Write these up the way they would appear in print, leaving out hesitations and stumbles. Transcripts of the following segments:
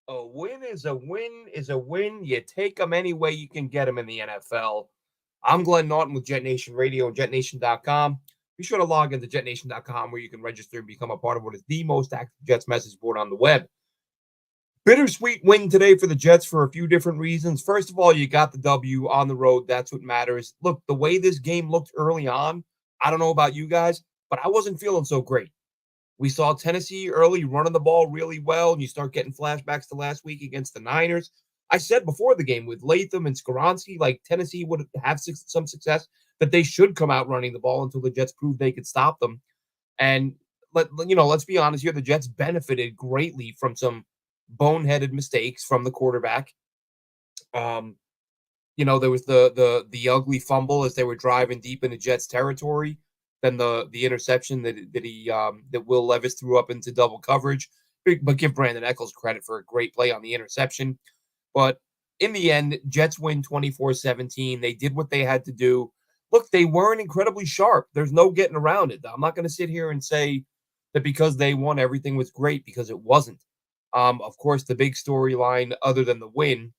A win is a win is a win. You take them any way you can get them in the NFL. I'm Glenn Naughton with Jet Nation Radio and JetNation.com. Be sure to log into JetNation.com where you can register and become a part of what is the most active Jets message board on the web. Bittersweet win today for the Jets for a few different reasons. First of all, you got the W on the road. That's what matters. Look, the way this game looked early on, I don't know about you guys, but I wasn't feeling so great. We saw Tennessee early running the ball really well, and you start getting flashbacks to last week against the Niners. I said before the game with Latham and Skoronski, like Tennessee would have some success, that they should come out running the ball until the Jets proved they could stop them. And let's be honest here, the Jets benefited greatly from some boneheaded mistakes from the quarterback. Um, there was the ugly fumble as they were driving deep into Jets territory. Then the interception that Will Levis threw up into double coverage. But give Brandon Eccles credit for a great play on the interception. But in the end, Jets win 24-17. They did what they had to do. Look, they weren't incredibly sharp. There's no getting around it. I'm not going to sit here and say that because they won, everything was great, because it wasn't. Of course, the big storyline, other than the win,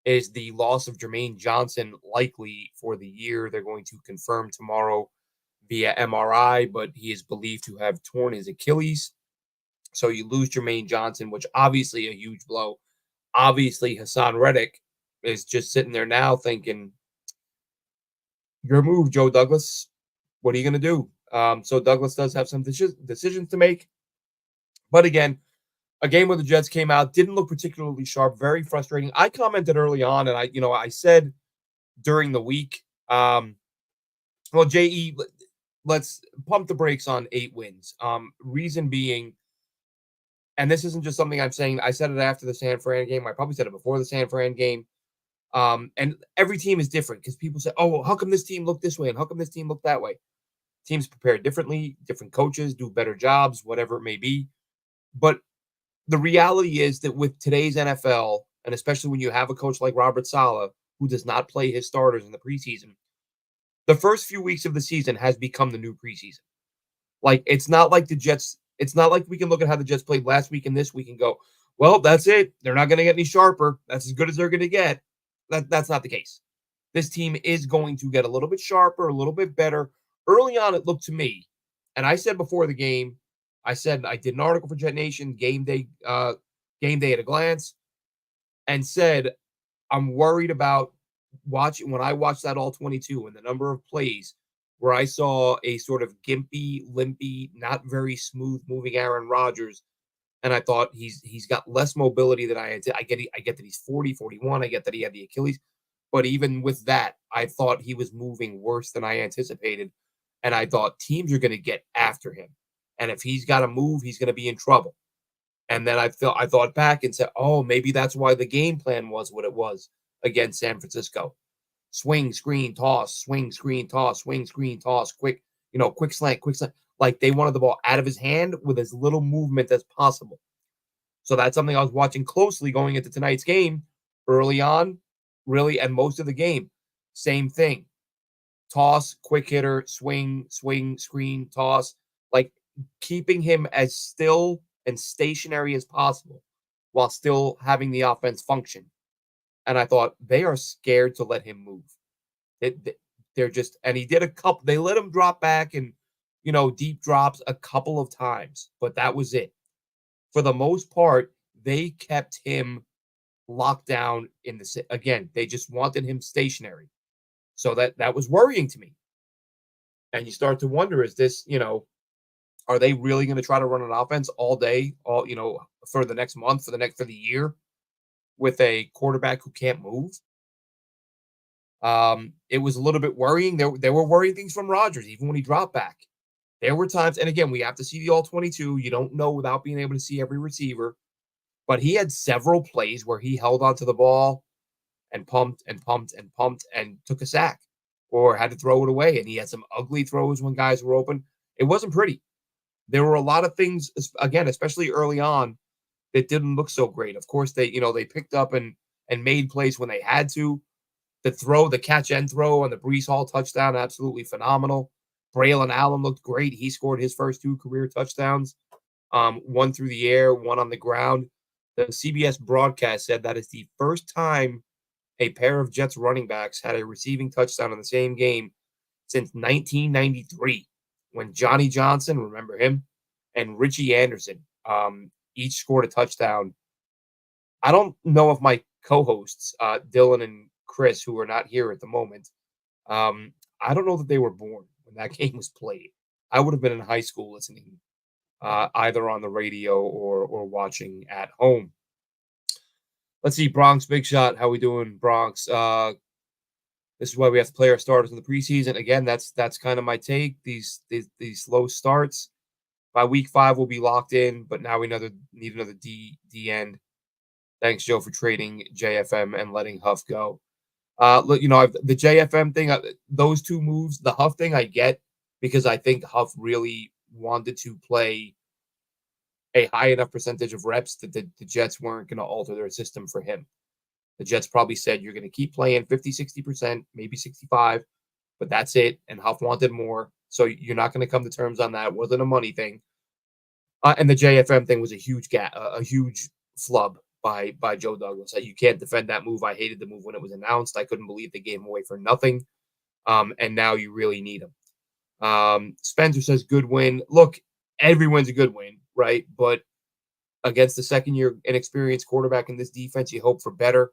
is the loss of Jermaine Johnson, likely for the year. They're going to confirm tomorrow via MRI, but he is believed to have torn his Achilles. So you lose Jermaine Johnson, which obviously a huge blow. Obviously, Hassan Reddick is just sitting there now thinking, your move, Joe Douglas. What are you going to do? So Douglas does have some decisions to make. But again, a game where the Jets came out, didn't look particularly sharp, very frustrating. I commented early on, and I said during the week, well, JE, let's pump the brakes on 8 wins. Reason being, and this isn't just something I'm saying, I said it after the San Fran game. I probably said it before the San Fran game. And every team is different because people say, oh, well, how come this team looked this way and how come this team looked that way? Teams prepare differently, different coaches do better jobs, whatever it may be. But the reality is that with today's NFL, and especially when you have a coach like Robert Saleh, who does not play his starters in the preseason, the first few weeks of the season has become the new preseason. Like, it's not like we can look at how the Jets played last week and this week and go, well, that's it. They're not going to get any sharper. That's as good as they're going to get. That's not the case. This team is going to get a little bit sharper, a little bit better. Early on, it looked to me, and I said before the game, I did an article for Jet Nation, game day at a glance, and said I'm worried about when I watched that all 22 and the number of plays where I saw a sort of gimpy, limpy, not very smooth moving Aaron Rodgers. And I thought he's got less mobility than I get that he's 40, 41. I get that he had the Achilles. But even with that, I thought he was moving worse than I anticipated. And I thought teams are going to get after him. And if he's got to move, he's going to be in trouble. And then I thought back and said, oh, maybe that's why the game plan was what it was against San Francisco. Swing, screen, toss, swing, screen, toss, swing, screen, toss, quick slant, quick slant. Like, they wanted the ball out of his hand with as little movement as possible. So that's something I was watching closely going into tonight's game early on, really, and most of the game. Same thing. Toss, quick hitter, swing, screen, toss. Like, keeping him as still and stationary as possible while still having the offense function. And I thought, they are scared to let him move. They're just, and he did a couple, they let him drop back and, deep drops a couple of times, but that was it. For the most part, they kept him locked down again, they just wanted him stationary. So that was worrying to me. And you start to wonder, is this, are they really going to try to run an offense all day, for the next month, for the year, with a quarterback who can't move? It was a little bit worrying. There were worrying things from Rodgers, even when he dropped back. There were times, and again, we have to see the all 22. You don't know without being able to see every receiver. But he had several plays where he held onto the ball and pumped and pumped and pumped and took a sack or had to throw it away. And he had some ugly throws when guys were open. It wasn't pretty. There were a lot of things, again, especially early on, that didn't look so great. Of course, they picked up and made plays when they had to. The catch and throw on the Breece Hall touchdown, absolutely phenomenal. Braelon Allen looked great. He scored his first 2 career touchdowns, one through the air, one on the ground. The CBS broadcast said that is the first time a pair of Jets running backs had a receiving touchdown in the same game since 1993 when Johnny Johnson, remember him, and Richie Anderson each scored a touchdown. I don't know if my co-hosts, Dylan and Chris, who are not here at the moment, um, I don't know that they were born when that game was played. I would have been in high school listening, either on the radio or watching at home. Let's see, Bronx Big Shot. How we doing, Bronx? This is why we have to play our starters in the preseason. Again, that's kind of my take. These slow starts. By week 5, we'll be locked in, but now we need another D end. Thanks, Joe, for trading JFM and letting Huff go. Look, the JFM thing, those two moves, the Huff thing, I get because I think Huff really wanted to play a high enough percentage of reps that the Jets weren't going to alter their system for him. The Jets probably said, you're going to keep playing 50, 60%, maybe 65, but that's it. And Huff wanted more. So you're not going to come to terms on that. It wasn't a money thing. And the JFM thing was a huge flub by Joe Douglas. You can't defend that move. I hated the move when it was announced. I couldn't believe they gave him away for nothing. And now you really need him. Spencer says, good win. Look, every win's a good win, right? But against the second-year inexperienced quarterback in this defense, you hope for better.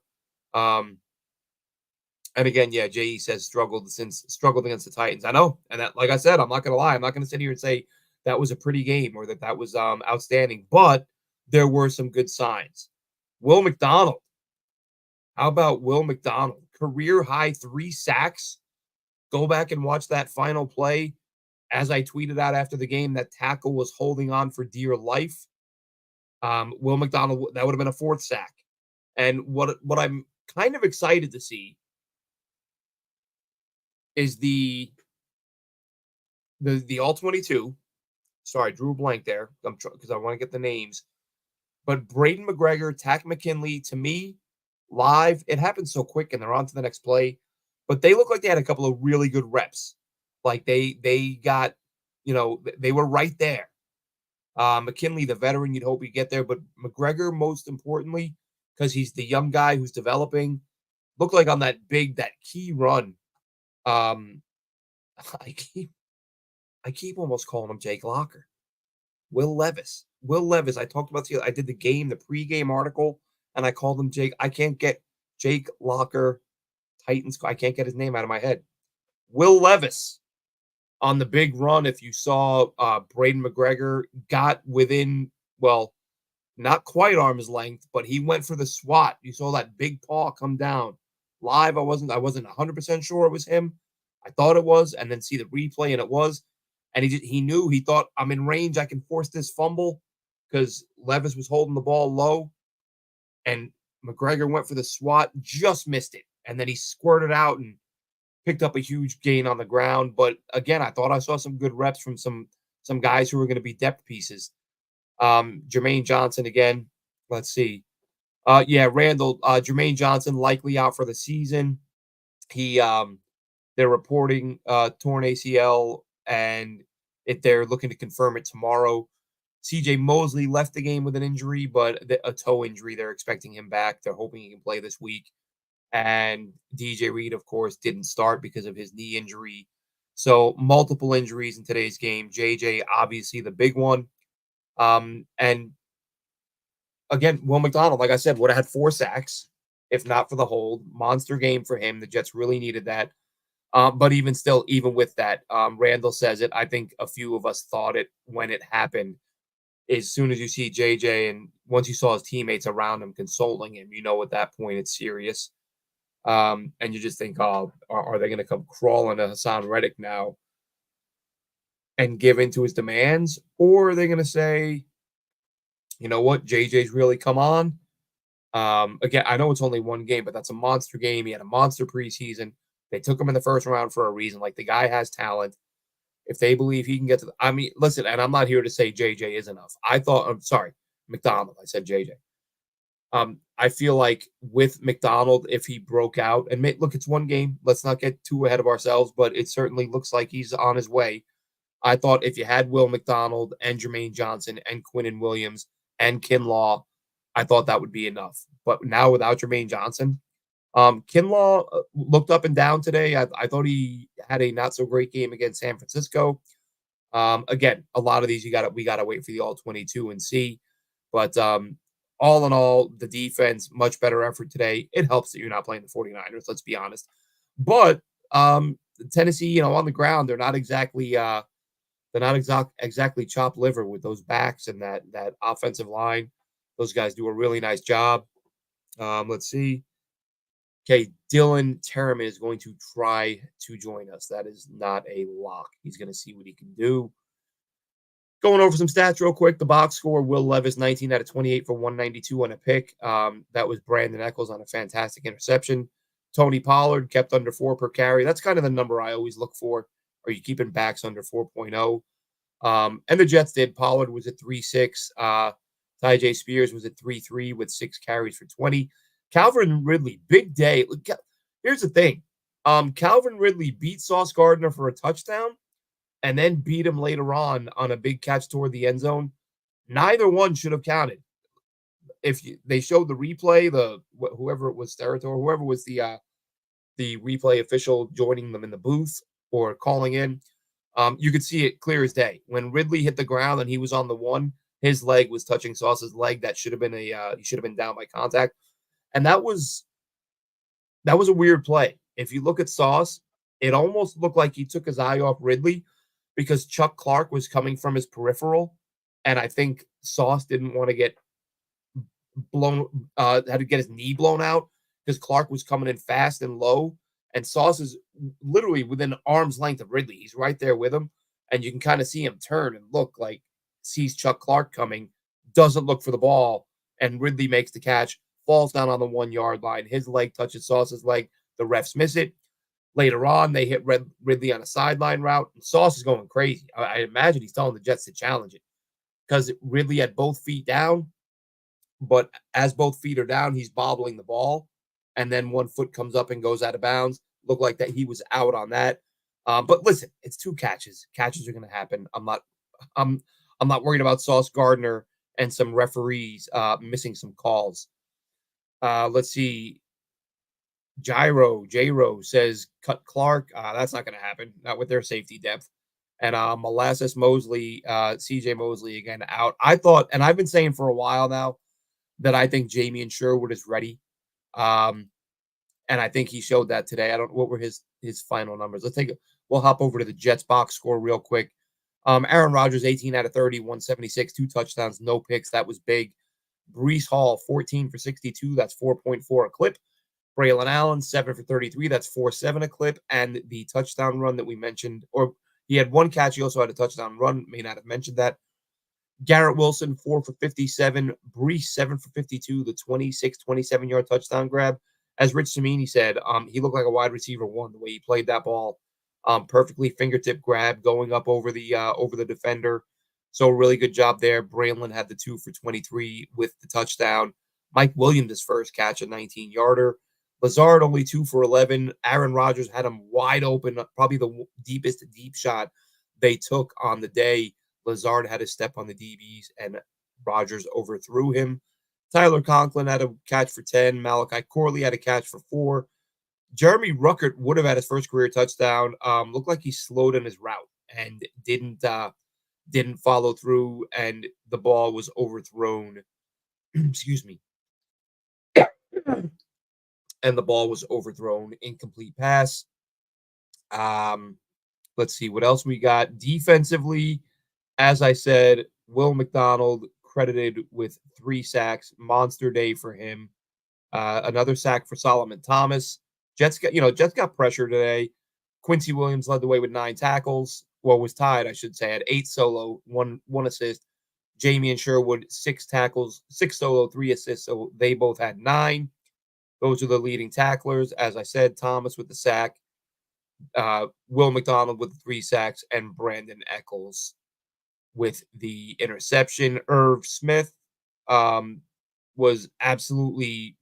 And again, yeah, JE says struggled against the Titans. I know. And that, like I said, I'm not going to lie. I'm not going to sit here and say that was a pretty game or that was outstanding. But there were some good signs. Will McDonald. How about Will McDonald? Career high 3 sacks. Go back and watch that final play. As I tweeted out after the game, that tackle was holding on for dear life. Will McDonald, that would have been a 4th sack. And what I'm kind of excited to see is the all-22. Sorry, drew a blank there because I want to get the names. But Braden McGregor, Tack McKinley, to me, live, it happens so quick and they're on to the next play. But they look like they had a couple of really good reps. Like they got, they were right there. McKinley, the veteran, you'd hope he'd get there. But McGregor, most importantly, because he's the young guy who's developing, looked like on that key run. I keep almost calling him Jake Locker. Will Levis. I talked about I did the pregame article, and I called him Jake. I can't get Jake Locker, Titans. I can't get his name out of my head. Will Levis on the big run. If you saw Braden McGregor got within, well, not quite arm's length, but he went for the swat. You saw that big paw come down. Live, I wasn't 100% sure it was him. I thought it was, and then see the replay, and it was. And he thought, I'm in range. I can force this fumble because Levis was holding the ball low. And McGregor went for the swat, just missed it. And then he squirted out and picked up a huge gain on the ground. But again, I thought I saw some good reps from some guys who were going to be depth pieces. Jermaine Johnson again. Let's see. Randall, Jermaine Johnson likely out for the season. They're reporting torn ACL, and if they're looking to confirm it tomorrow. CJ Mosley left the game with an injury, but a toe injury. They're expecting him back. They're hoping he can play this week. And DJ Reed, of course, didn't start because of his knee injury. So multiple injuries in today's game. JJ, obviously the big one. And again, Will McDonald, like I said, would have had 4 sacks if not for the hold. Monster game for him. The Jets really needed that. But even with that, Randall says it. I think a few of us thought it when it happened. As soon as you see JJ and once you saw his teammates around him consoling him, at that point it's serious. And you just think, oh, are they going to come crawling to Hassan Reddick now and give in to his demands? Or are they going to say, you know what, JJ's really come on? Again, I know it's only one game, but that's a monster game. He had a monster preseason. They took him in the first round for a reason. Like, the guy has talent. If they believe he can get to listen, and I'm not here to say JJ is enough. I'm sorry, McDonald. I said JJ. I feel like with McDonald, if he broke out, and look, it's one game. Let's not get too ahead of ourselves, but it certainly looks like he's on his way. I thought if you had Will McDonald and Jermaine Johnson and Quinnen Williams and Kinlaw, I thought that would be enough. But now without Jermaine Johnson, Kinlaw looked up and down today. I thought he had a not so great game against San Francisco. Again, a lot of these we gotta wait for the all 22 and see. But all in all, the defense, much better effort today. It helps that you're not playing the 49ers, let's be honest. But Tennessee, on the ground, they're not exactly chopped liver with those backs and that offensive line. Those guys do a really nice job. Let's see. Okay, Dylan Terraman is going to try to join us. That is not a lock. He's going to see what he can do. Going over some stats real quick. The box score: Will Levis, 19 out of 28 for 192 on a pick. That was Brandon Eccles on a fantastic interception. Tony Pollard kept under 4 per carry. That's kind of the number I always look for. Are you keeping backs under 4.0? And the Jets did. Pollard was at 3.6. Tyjae Spears was at 3.3 with 6 carries for 20. Calvin Ridley, big day. Look, here's the thing. Calvin Ridley beat Sauce Gardner for a touchdown and then beat him later on a big catch toward the end zone. Neither one should have counted. If they showed the replay, whoever it was, Sterator, whoever was the replay official joining them in the booth or calling in, you could see it clear as day. When Ridley hit the ground and he was on the one, his leg was touching Sauce's leg. That should have been he should have been down by contact. And that was a weird play. If you look at Sauce, it almost looked like he took his eye off Ridley because Chuck Clark was coming from his peripheral. And I think Sauce didn't want to get had to get his knee blown out because Clark was coming in fast and low. And Sauce is literally within arm's length of Ridley. He's right there with him. And you can kind of see him turn and look like sees Chuck Clark coming, doesn't look for the ball, and Ridley makes the catch, falls down on the 1-yard line. His leg touches Sauce's leg. The refs miss it. Later on, they hit Ridley on a sideline route. And Sauce is going crazy. I imagine he's telling the Jets to challenge it because Ridley had both feet down. But as both feet are down, he's bobbling the ball. And then one foot comes up and goes out of bounds. Looked like that he was out on that. But listen, it's 2 catches. Catches are going to happen. I'm not worried about Sauce Gardner and some referees missing some calls. Let's see. J-Ro says cut Clark. That's not going to happen. Not with their safety depth. And Molasses Mosley, CJ Mosley again out. I thought, and I've been saying for a while now, that I think Jamie Sherwood is ready. And I think he showed that today. I don't know what were his final numbers. We'll hop over to the Jets box score real quick. Aaron Rodgers, 18 out of 30, 176, 2 touchdowns, no picks. That was big. Breece Hall, 14 for 62. That's 4.4 a clip. Braelon Allen, 7 for 33. That's 4.7 a clip. And the touchdown run that we mentioned, or he had 1 catch. He also had a touchdown run. May not have mentioned that. Garrett Wilson, 4 for 57. Breece, 7 for 52. The 27-yard touchdown grab. As Rich Samini said, he looked like a wide receiver 1, the way he played that ball. Perfectly fingertip grab going up over the defender. So really good job there. Braelon had the 2 for 23 with the touchdown. Mike Williams, his first catch, a 19-yarder. Lazard only 2 for 11. Aaron Rodgers had him wide open, probably the deepest deep shot they took on the day. Lazard had a step on the DBs, and Rodgers overthrew him. Tyler Conklin had a catch for 10. Malachi Corley had a catch for 4. Jeremy Ruckert would have had his first career touchdown. Looked like he slowed in his route and didn't follow through, and the ball was overthrown. Excuse me. And the ball was overthrown. Incomplete pass. Let's see what else we got. Defensively, as I said, Will McDonald credited with 3 sacks. Monster day for him. Another sack for Solomon Thomas. Jets got pressure today. Quincy Williams led the way with 9 tackles. Well, was tied, I should say, at 8 solo, one assist. Jamie Sherwood, 6 tackles, 6 solo, 3 assists. So they both had 9. Those are the leading tacklers. As I said, Thomas with the sack, Will McDonald with the 3 sacks, and Brandon Eccles with the interception. Irv Smith was absolutely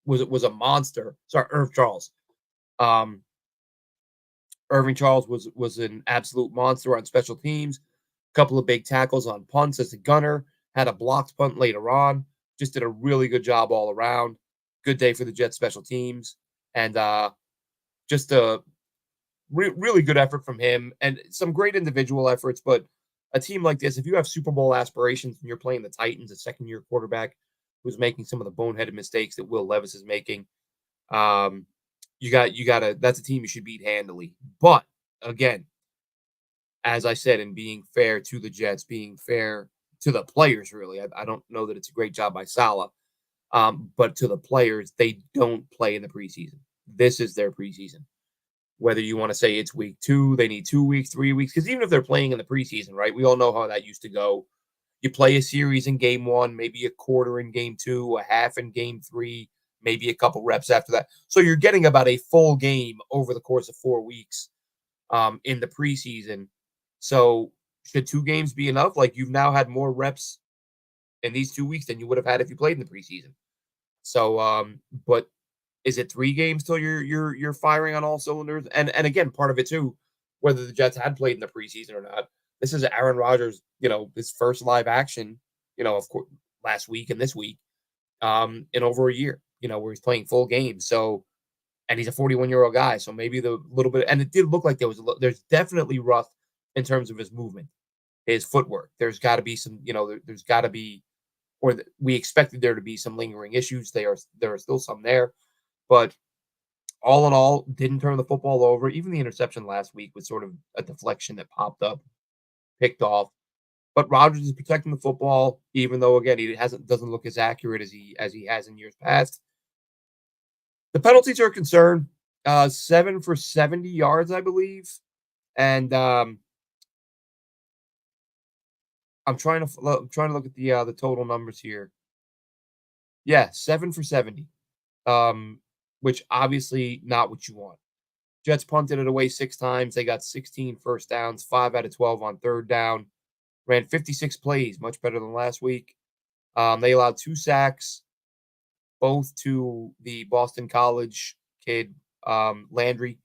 was a monster. Sorry, Irv Charles. Irving Charles was an absolute monster on special teams. A couple of big tackles on punts as a gunner. Had a blocked punt later on. just did a really good job all around. Good day for the Jets special teams. And just a really good effort from him and some great individual efforts. But a team like this, if you have Super Bowl aspirations and you're playing the Titans, a second-year quarterback who's making some of the boneheaded mistakes that Will Levis is making, um, you gotta that's a team you should beat handily. But again, as I said, in being fair to the Jets, being fair to the players, really, I don't know that it's a great job by Saleh, but to the players, they don't play in the preseason. This is their preseason. Whether you want to say it's week 2, they need 2 weeks, 3 weeks, because even if they're playing in the preseason, right? We all know how that used to go. You play a series in game 1, maybe a quarter in game 2, a half in game 3, maybe a couple reps after that. So you're getting about a full game over the course of 4 weeks in the preseason. So should 2 games be enough? Like, you've now had more reps in these 2 weeks than you would have had if you played in the preseason. So, but is it 3 games till you're firing on all cylinders? And again, part of it too, whether the Jets had played in the preseason or not. This is Aaron Rodgers, his first live action, of course, last week and this week, in over a year, where he's playing full games. So, and he's a 41-year-old guy, so maybe the little bit, and it did look like there's definitely rust in terms of his movement, his footwork. There's got to be some, there's got to be, we expected there to be some lingering issues. There are still some there. But all in all, didn't turn the football over. Even the interception last week was sort of a deflection that popped up, picked off. But Rodgers is protecting the football, even though again he doesn't look as accurate as he has in years past. The penalties are a concern. 7 for 70 yards, I believe, and I'm trying to look at the total numbers here. Yeah, 7 for 70. Which obviously not what you want. Jets punted it away 6 times. They got 16 first downs, 5 out of 12 on third down. Ran 56 plays, much better than last week. They allowed 2 sacks, both to the Boston College kid, Landry.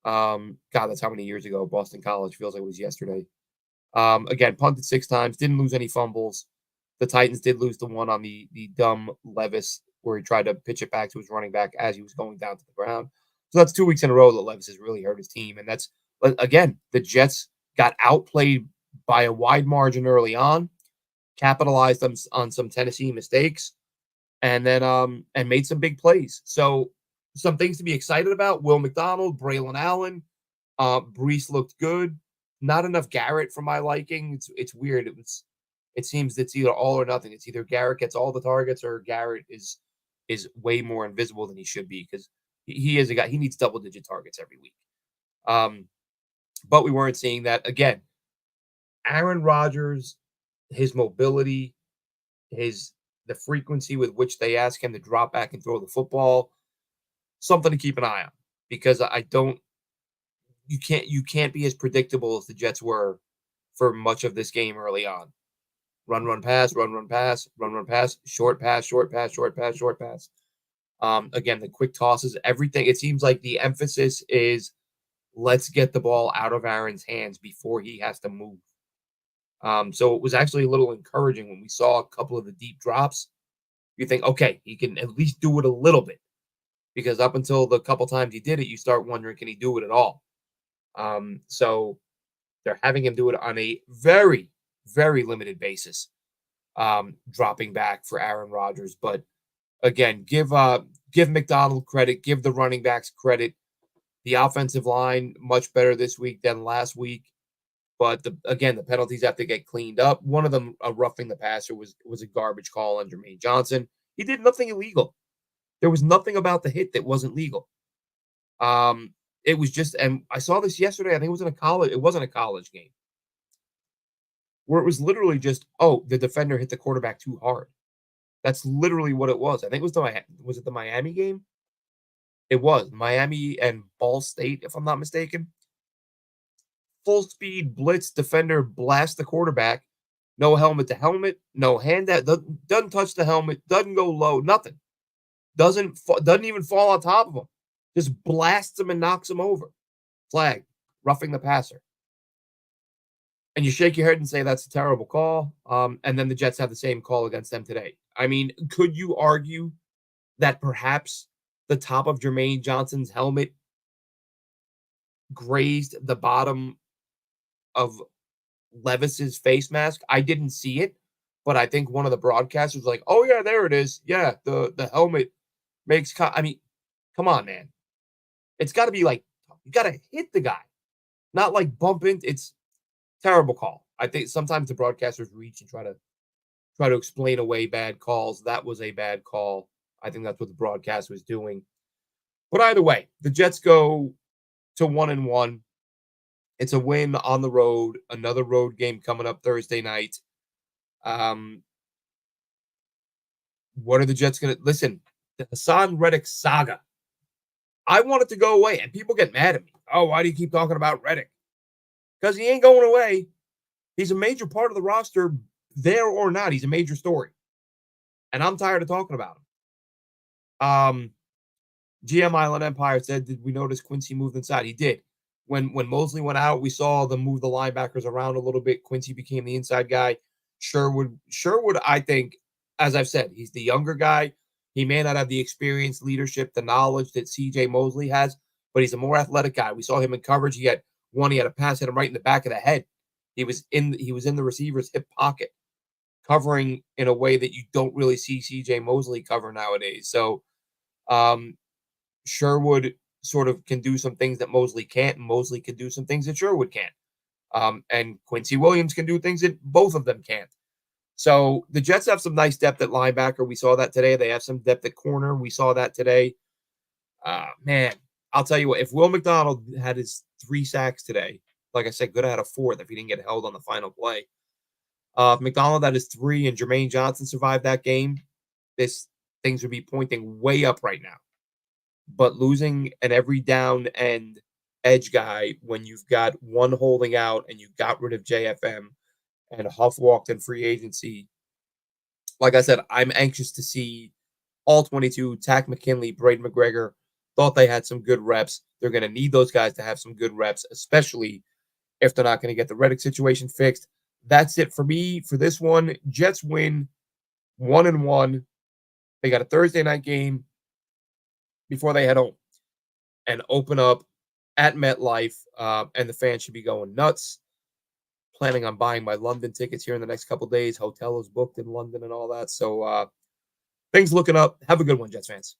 God, that's how many years ago. Boston College feels like it was yesterday. Again, punted 6 times, didn't lose any fumbles. The Titans did lose the one on the dumb Levis, where he tried to pitch it back to his running back as he was going down to the ground. So that's 2 weeks in a row that Levis has really hurt his team. And that's, again, the Jets got outplayed by a wide margin early on, capitalized on some Tennessee mistakes, and then and made some big plays. So some things to be excited about. Will McDonald, Braelon Allen, Breece looked good. Not enough Garrett for my liking. It's weird. It seems it's either all or nothing. It's either Garrett gets all the targets or Garrett is way more invisible than he should be, because he is a guy, he needs double-digit targets every week. But we weren't seeing that. Again, Aaron Rodgers, his mobility, the frequency with which they ask him to drop back and throw the football, something to keep an eye on, because you can't be as predictable as the Jets were for much of this game early on. Run, run, pass, run, run, pass, run, run, pass, short pass, short pass, short pass, short pass. Again, the quick tosses, everything. It seems like the emphasis is let's get the ball out of Aaron's hands before he has to move. So it was actually a little encouraging when we saw a couple of the deep drops. You think, okay, he can at least do it a little bit, because up until the couple times he did it, you start wondering, can he do it at all? So they're having him do it on a very, very limited basis, dropping back for Aaron Rodgers. But again, give McDonald credit, give the running backs credit. The offensive line much better this week than last week. But the penalties have to get cleaned up. One of them, roughing the passer, was a garbage call on Jermaine Johnson. He did nothing illegal. There was nothing about the hit that wasn't legal. It was just, and I saw this yesterday. I think it was in a college. It wasn't a college game, where it was literally just, oh, the defender hit the quarterback too hard. That's literally what it was. I think it was it the Miami game? It was Miami and Ball State, if I'm not mistaken. Full speed blitz, defender blast the quarterback. No helmet to helmet, no hand that doesn't touch the helmet, doesn't go low, nothing. Doesn't even fall on top of him. Just blasts him and knocks him over. Flag, roughing the passer. And you shake your head and say that's a terrible call. And then the Jets have the same call against them today. I mean, could you argue that perhaps the top of Jermaine Johnson's helmet grazed the bottom of Levis's face mask? I didn't see it, but I think one of the broadcasters was like, "Oh yeah, there it is. Yeah, the helmet makes." I mean, come on, man. It's got to be like you got to hit the guy, not like bump into. It's terrible call. I think sometimes the broadcasters reach and try to explain away bad calls. That was a bad call. I think that's what the broadcast was doing. But either way, the Jets go to 1-1. It's a win on the road. Another road game coming up Thursday night. Um, what are the Jets going to listen? The Hassan Reddick saga. I want it to go away, and people get mad at me. Oh, why do you keep talking about Reddick? Because he ain't going away. He's a major part of the roster, there or not. He's a major story, and I'm tired of talking about him. GM Island Empire said, "Did we notice Quincy moved inside?" He did. When Mosley went out, we saw them move the linebackers around a little bit. Quincy became the inside guy. Sherwood, I think, as I've said, he's the younger guy. He may not have the experience, leadership, the knowledge that CJ Mosley has, but he's a more athletic guy. We saw him in coverage. He had a pass hit him right in the back of the head. He was in the receiver's hip pocket, covering in a way that you don't really see CJ Mosley cover nowadays. So Sherwood sort of can do some things that Mosley can't, and Mosley can do some things that Sherwood can't. And Quincy Williams can do things that both of them can't. So the Jets have some nice depth at linebacker. We saw that today. They have some depth at corner. We saw that today. Man, I'll tell you what, if Will McDonald had his 3 sacks today, like I said, could have had a 4th if he didn't get held on the final play. If McDonald had his 3 and Jermaine Johnson survived that game, things would be pointing way up right now. But losing an every down end edge guy when you've got one holding out and you got rid of JFM and Huff walked in free agency, like I said, I'm anxious to see all 22, Tack McKinley, Braden McGregor, thought they had some good reps. They're going to need those guys to have some good reps, especially if they're not going to get the Reddick situation fixed. That's it for me for this one. Jets win 1-1. They got a Thursday night game before they head home and open up at MetLife, and the fans should be going nuts. Planning on buying my London tickets here in the next couple days. Hotel is booked in London and all that. So things looking up. Have a good one, Jets fans.